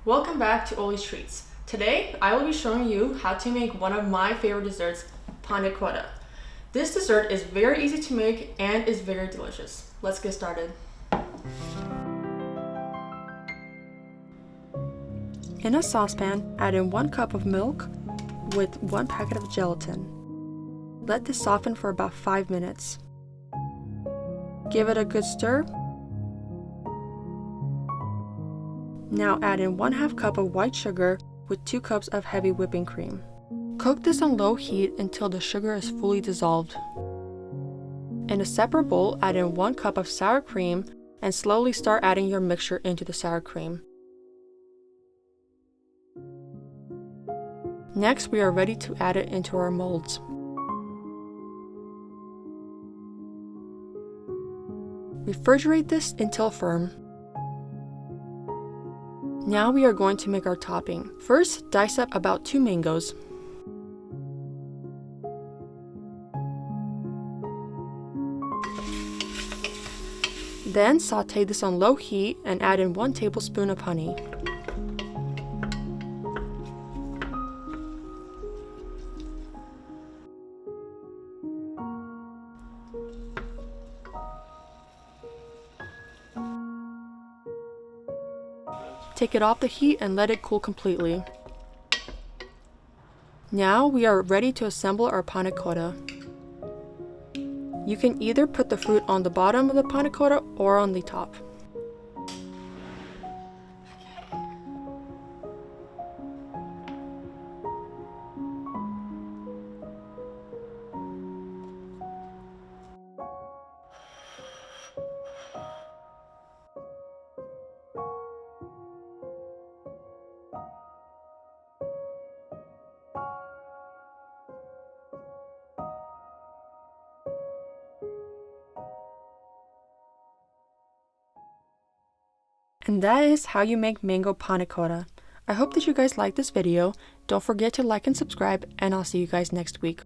Welcome back to Oli's Treats. Today, I will be showing you how to make one of my favorite desserts, panna cotta. This dessert is very easy to make and is very delicious. Let's get started. In a saucepan, add in 1 cup of milk with 1 packet of gelatin. Let this soften for about 5 minutes. Give it a good stir. Now add in 1/2 cup of white sugar with 2 cups of heavy whipping cream. Cook this on low heat until the sugar is fully dissolved. In a separate bowl, add in 1 cup of sour cream and slowly start adding your mixture into the sour cream. Next, we are ready to add it into our molds. Refrigerate this until firm. Now we are going to make our topping. First, dice up about 2 mangoes. Then sauté this on low heat and add in 1 tablespoon of honey. Take it off the heat and let it cool completely. Now we are ready to assemble our panna cotta. You can either put the fruit on the bottom of the panna cotta or on the top. And that is how you make mango panna cotta. I hope that you guys liked this video. Don't forget to like and subscribe, and I'll see you guys next week.